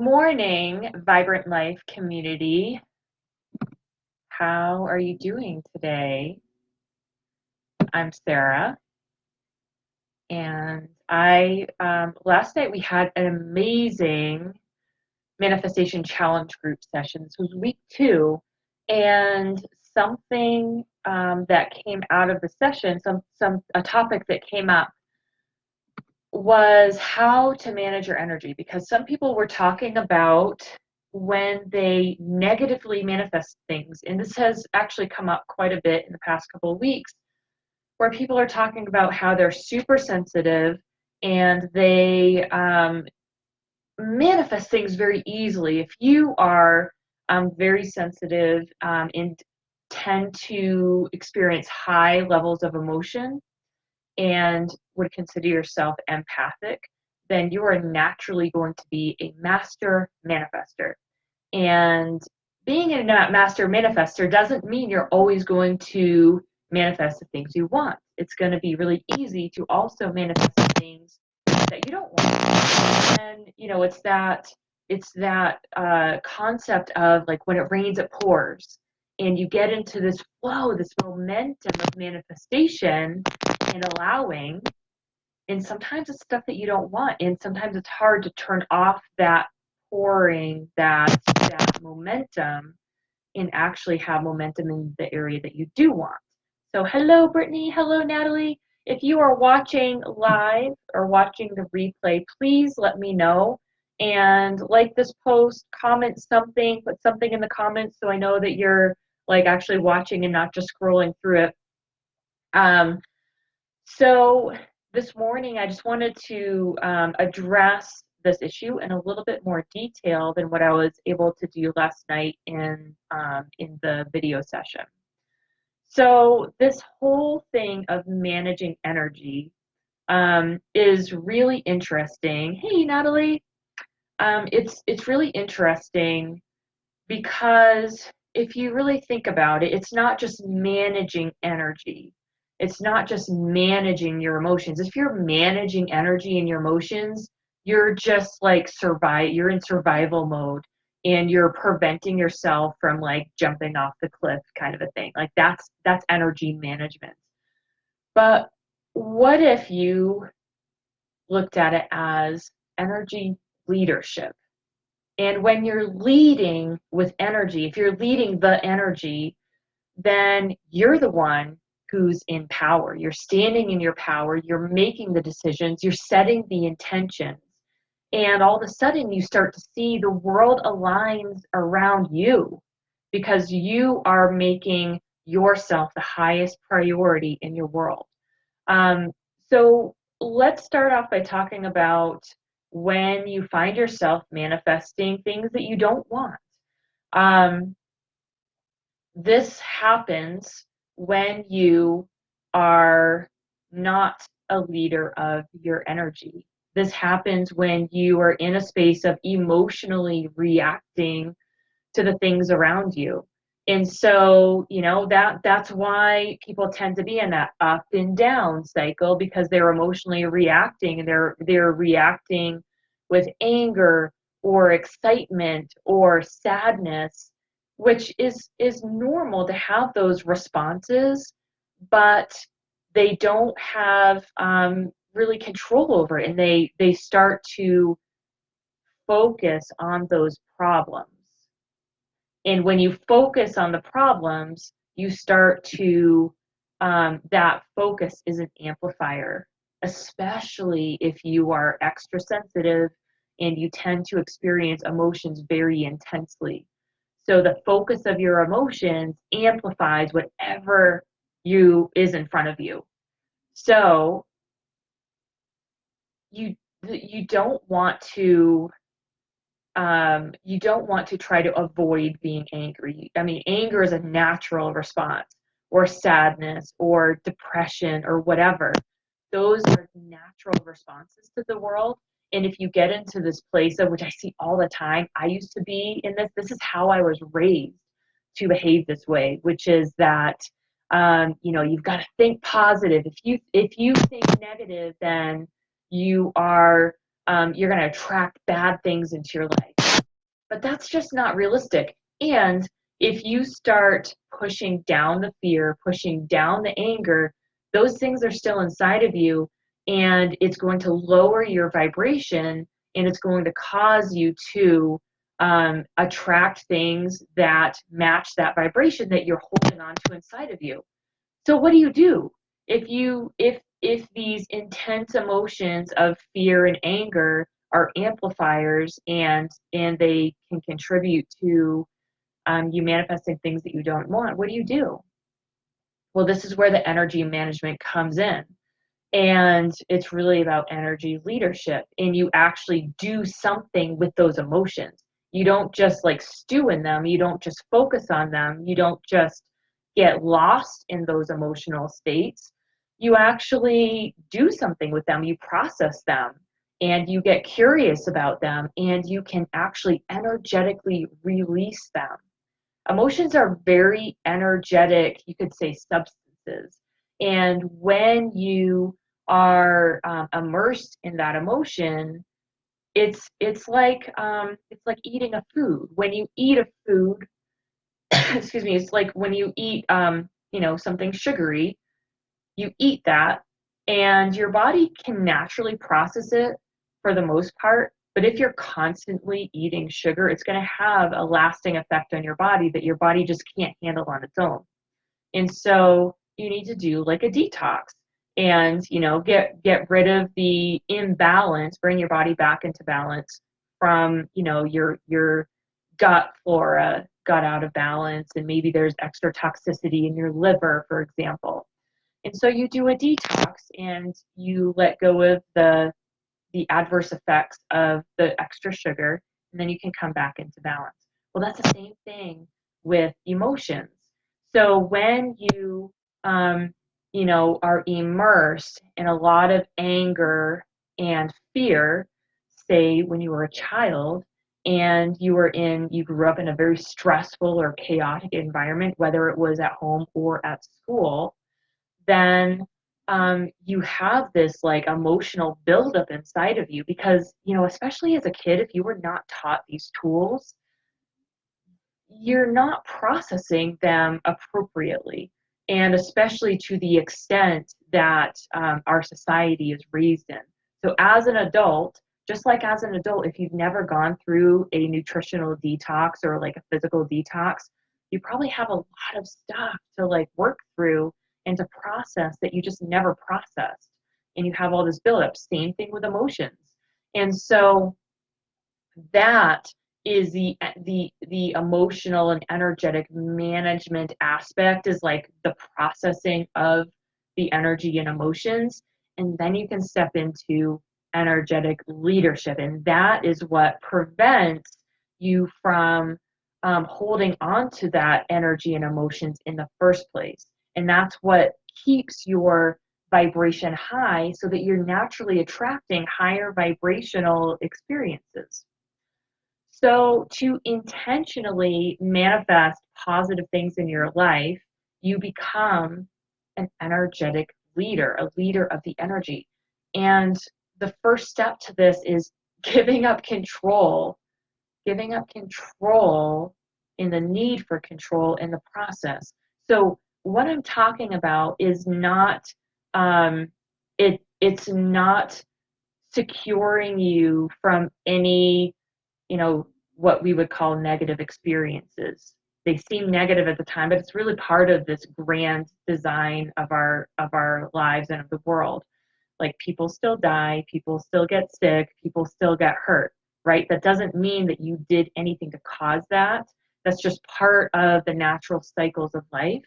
morning, Vibrant Life community. How are you doing today? I'm Sarah, and I last night we had an amazing manifestation challenge group session. This was week 2, and something that came out of the session, a topic that came up was how to manage your energy, because some people were talking about when they negatively manifest things, and this has actually come up quite a bit in the past couple of weeks, where people are talking about how they're super sensitive and they manifest things very easily. If you are very sensitive and tend to experience high levels of emotion and would consider yourself empathic, then you are naturally going to be a master manifester. And being a master manifester doesn't mean you're always going to manifest the things you want. It's going to be really easy to also manifest the things that you don't want. And it's that concept of like when it rains, it pours, and you get into this flow, this momentum of manifestation and allowing. And sometimes it's stuff that you don't want, and sometimes it's hard to turn off that pouring, that momentum, and actually have momentum in the area that you do want. So hello, Brittany. Hello, Natalie. If you are watching live or watching the replay, please let me know. And like this post, comment something, put something in the comments so I know that you're like actually watching and not just scrolling through it. So this morning, I just wanted to address this issue in a little bit more detail than what I was able to do last night in the video session. So this whole thing of managing energy is really interesting. Hey, Natalie. It's really interesting because if you really think about it, it's not just managing energy. It's not just managing your emotions. If you're managing energy and your emotions, you're just like you're in survival mode and you're preventing yourself from like jumping off the cliff kind of a thing. Like that's energy management. But what if you looked at it as energy leadership? And when you're leading with energy, if you're leading the energy, then you're the one who's in power. You're standing in your power, you're making the decisions, you're setting the intentions. And all of a sudden you start to see the world aligns around you because you are making yourself the highest priority in your world. So let's start off by talking about when you find yourself manifesting things that you don't want. This happens when you are not a leader of your energy. This happens when you are in a space of emotionally reacting to the things around you. And so, that's why people tend to be in that up and down cycle, because they're emotionally reacting, and they're reacting with anger or excitement or sadness, which is normal to have those responses, but they don't have really control over it, and they start to focus on those problems. And when you focus on the problems, you start to, that focus is an amplifier, especially if you are extra sensitive and you tend to experience emotions very intensely. So the focus of your emotions amplifies whatever is in front of you. So you don't want to try to avoid being angry. I mean, anger is a natural response, or sadness, or depression, or whatever. Those are natural responses to the world. And if you get into this place of, which I see all the time, I used to be in this is how I was raised to behave this way, which is that, you've got to think positive. If you think negative, then you're going to attract bad things into your life. But that's just not realistic. And if you start pushing down the fear, pushing down the anger, those things are still inside of you, and it's going to lower your vibration, and it's going to cause you to attract things that match that vibration that you're holding on to inside of you. So what do? If these intense emotions of fear and anger are amplifiers, and they can contribute to you manifesting things that you don't want, what do? Well, this is where the energy management comes in. And it's really about energy leadership. And you actually do something with those emotions. You don't just like stew in them. You don't just focus on them. You don't just get lost in those emotional states. You actually do something with them. You process them and you get curious about them, and you can actually energetically release them. Emotions are very energetic, you could say, substances. And when you are immersed in that emotion, it's like eating a food. When you eat a food, excuse me, it's like when you eat something sugary, you eat that, and your body can naturally process it for the most part. But if you're constantly eating sugar, it's going to have a lasting effect on your body that your body just can't handle on its own. And so you need to do like a detox, and get rid of the imbalance, bring your body back into balance from your gut flora got out of balance, and maybe there's extra toxicity in your liver, for example. And so you do a detox, and you let go of the adverse effects of the extra sugar, and then you can come back into balance. Well, that's the same thing with emotions. So when um, are immersed in a lot of anger and fear, say when you were a child, and you grew up in a very stressful or chaotic environment, whether it was at home or at school, then you have this like emotional buildup inside of you, because especially as a kid, if you were not taught these tools, you're not processing them appropriately, and especially to the extent that our society is raised in. So as an adult, just like as an adult, if you've never gone through a nutritional detox or like a physical detox, you probably have a lot of stuff to like work through and to process that you just never processed. And you have all this buildup. Same thing with emotions. And so that is the emotional and energetic management aspect, is like the processing of the energy and emotions. And then you can step into energetic leadership, and that is what prevents you from holding on to that energy and emotions in the first place. And that's what keeps your vibration high, so that you're naturally attracting higher vibrational experiences. So, to intentionally manifest positive things in your life, you become an energetic leader, a leader of the energy. And the first step to this is giving up control in the need for control in the process. So, what I'm talking about is not, it's not securing you from any what we would call negative experiences. They seem negative at the time, but it's really part of this grand design of our lives and of the world. Like, people still die, people still get sick, people still get hurt, right? That doesn't mean that you did anything to cause that. That's just part of the natural cycles of life.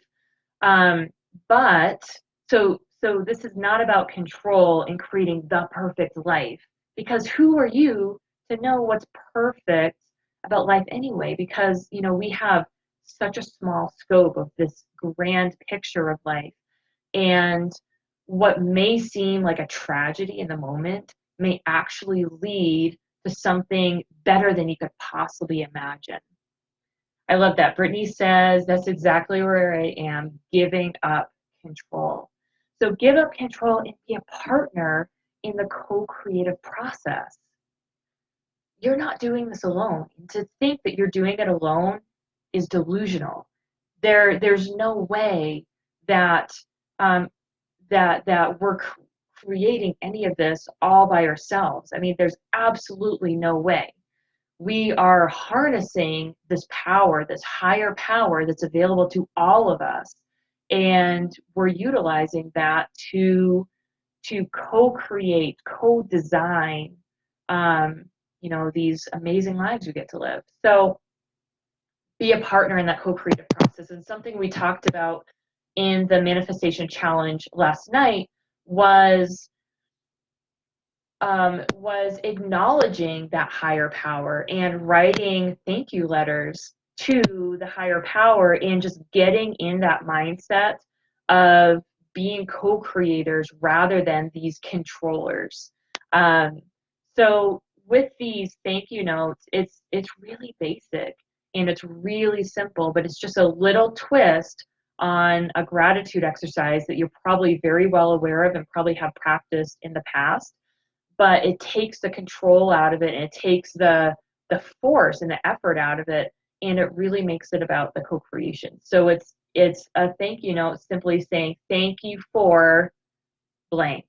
Um, but so this is not about control and creating the perfect life, because who are you to know what's perfect about life anyway? Because we have such a small scope of this grand picture of life, and what may seem like a tragedy in the moment may actually lead to something better than you could possibly imagine. I love that. Brittany says, that's exactly where I am, giving up control. So give up control and be a partner in the co-creative process. you're not doing this alone. To think that you're doing it alone is delusional. There's no way that um, that we're creating any of this all by ourselves. I mean, there's absolutely no way. We are harnessing this power, this higher power that's available to all of us, and we're utilizing that to co-create, co-design, um, these amazing lives we get to live. So be a partner in that co-creative process. And something we talked about in the manifestation challenge last night was was acknowledging that higher power and writing thank you letters to the higher power and just getting in that mindset of being co-creators rather than these controllers. Um, so with these thank you notes, it's really basic and it's really simple, but it's just a little twist on a gratitude exercise that you're probably very well aware of and probably have practiced in the past, but it takes the control out of it and it takes the force and the effort out of it, and it really makes it about the co-creation. So it's a thank you note simply saying thank you for blank.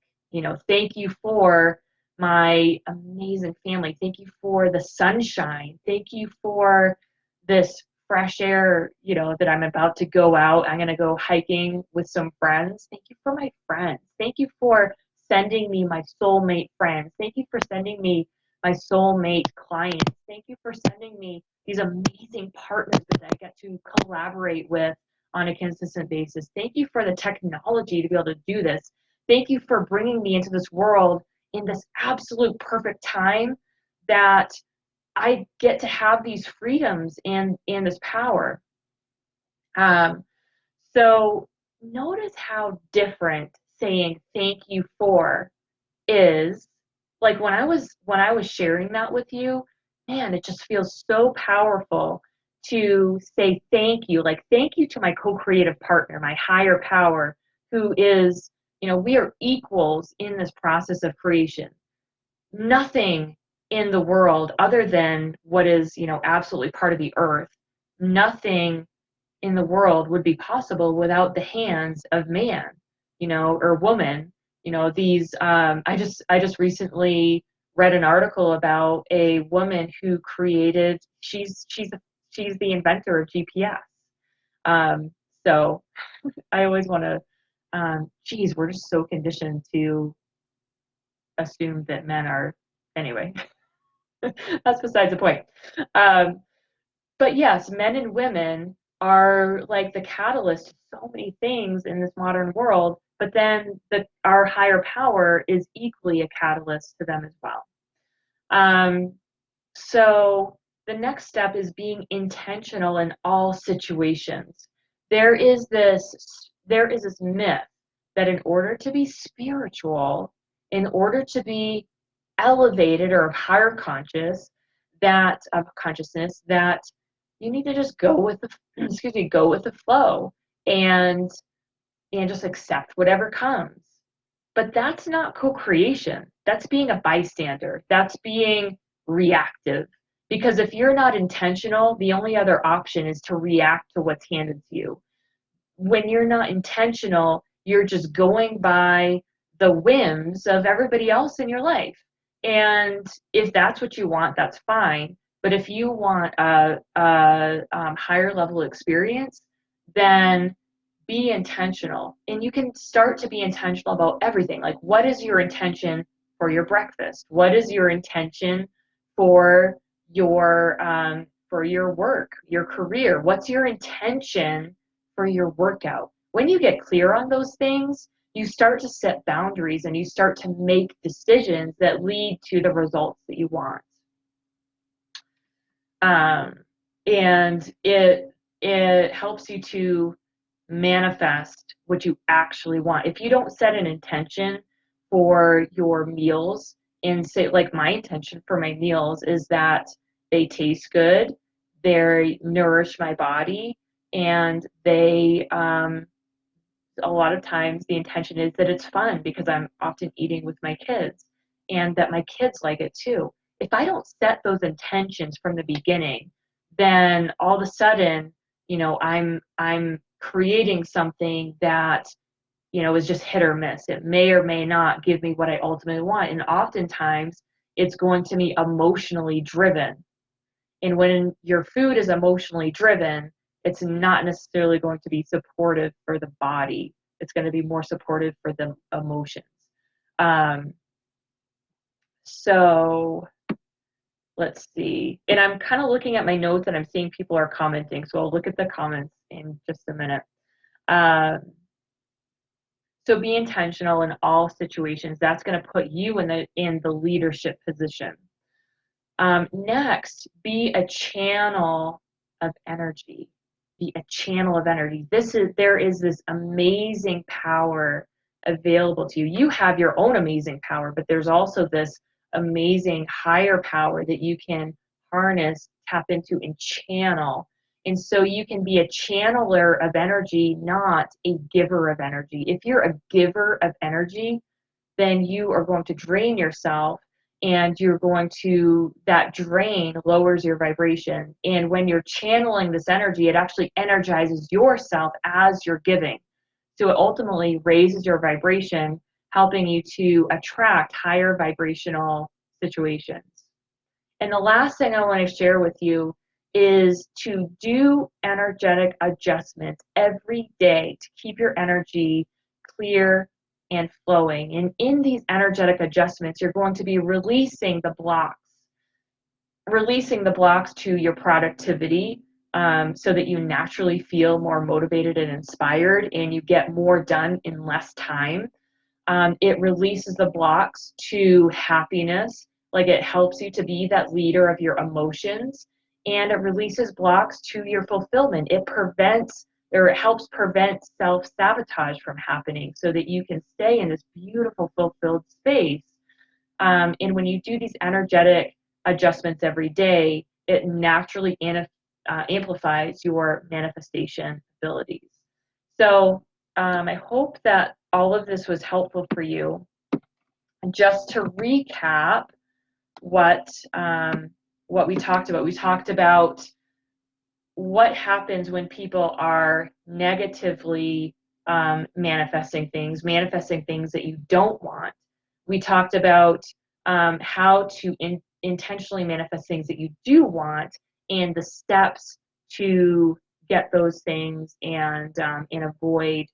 Thank you for my amazing family. Thank you for the sunshine. Thank you for this fresh air, that I'm about to go out. I'm going to go hiking with some friends. Thank you for my friends. Thank you for sending me my soulmate friends. Thank you for sending me my soulmate clients. Thank you for sending me these amazing partners that I get to collaborate with on a consistent basis. Thank you for the technology to be able to do this. Thank you for bringing me into this world in this absolute perfect time that I get to have these freedoms and this power. Um, so notice how different saying thank you for is. Like when I was sharing that with you, man, it just feels so powerful to say thank you. Like thank you to my co-creative partner, my higher power, who is, we are equals in this process of creation. Nothing in the world other than what is, absolutely part of the earth, nothing in the world would be possible without the hands of man, or woman. These I just recently read an article about a woman who created she's the inventor of GPS. Um, so I always want to geez, we're just so conditioned to assume that men are anyway. That's besides the point. Um, but yes, men and women are like the catalyst to so many things in this modern world, but then our higher power is equally a catalyst to them as well. Um, so the next step is being intentional in all situations. There is this there is this myth that in order to be spiritual, in order to be elevated or higher consciousness, that you need to just go with the go with the flow and just accept whatever comes. But that's not co-creation. That's being a bystander. That's being reactive. Because if you're not intentional, the only other option is to react to what's handed to you. When you're not intentional, you're just going by the whims of everybody else in your life. And if that's what you want, that's fine. But if you want a higher level experience, then be intentional. And you can start to be intentional about everything. Like, what is your intention for your breakfast? What is your intention for your work, your career? What's your intention for your workout? When you get clear on those things, you start to set boundaries and you start to make decisions that lead to the results that you want. Um, and it helps you to manifest what you actually want. If you don't set an intention for your meals and say, like, my intention for my meals is that they taste good, they nourish my body, and they a lot of times the intention is that it's fun because I'm often eating with my kids and that my kids like it too. if I don't set those intentions from the beginning, then all of a sudden, I'm creating something that, is just hit or miss. It may or may not give me what I ultimately want. And oftentimes it's going to be emotionally driven. And when your food is emotionally driven, it's not necessarily going to be supportive for the body. It's going to be more supportive for the emotions. Um, so let's see. And I'm kind of looking at my notes and I'm seeing people are commenting. So I'll look at the comments in just a minute. So be intentional in all situations. That's going to put you in the leadership position. Next, be a channel of energy. Be a channel of energy. There is this amazing power available to you. You have your own amazing power, but there's also this amazing higher power that you can harness, tap into, and channel. And so you can be a channeler of energy, not a giver of energy. If you're a giver of energy, then you are going to drain yourself, and that drain lowers your vibration. And when you're channeling this energy, it actually energizes yourself as you're giving. So it ultimately raises your vibration, helping you to attract higher vibrational situations. And the last thing I want to share with you is to do energetic adjustments every day to keep your energy clear and flowing. And in these energetic adjustments, you're going to be releasing the blocks to your productivity, so that you naturally feel more motivated and inspired and you get more done in less time. It releases the blocks to happiness, like it helps you to be that leader of your emotions, and it releases blocks to your fulfillment. It helps prevent self-sabotage from happening so that you can stay in this beautiful, fulfilled space. And when you do these energetic adjustments every day, it naturally amplifies your manifestation abilities. So I hope that all of this was helpful for you. Just to recap what we talked about what happens when people are negatively manifesting things that you don't want. We talked about how to intentionally manifest things that you do want, and the steps to get those things and avoid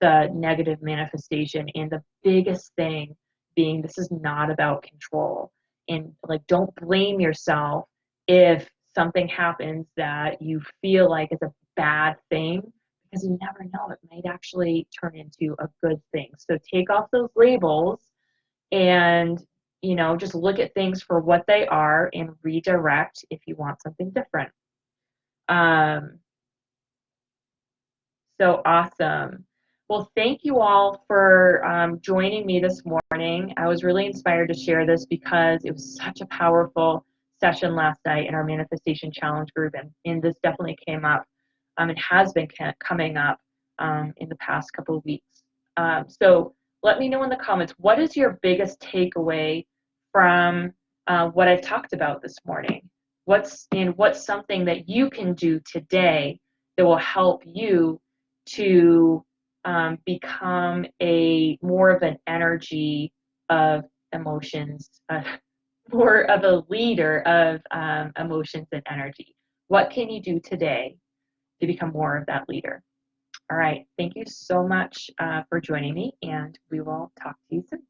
the negative manifestation. And the biggest thing being, this is not about control. And don't blame yourself if something happens that you feel like is a bad thing, because you never know, it might actually turn into a good thing. So take off those labels and just look at things for what they are and redirect if you want something different. So awesome. Well, thank you all for joining me this morning. I was really inspired to share this because it was such a powerful session last night in our Manifestation Challenge group, and this definitely came up. It has been coming up in the past couple of weeks. So let me know in the comments, what is your biggest takeaway from what I've talked about this morning? What's something that you can do today that will help you to become more of an energy of emotions, more of a leader of emotions and energy? What can you do today to become more of that leader? All right. Thank you so much for joining me, and we will talk to you soon.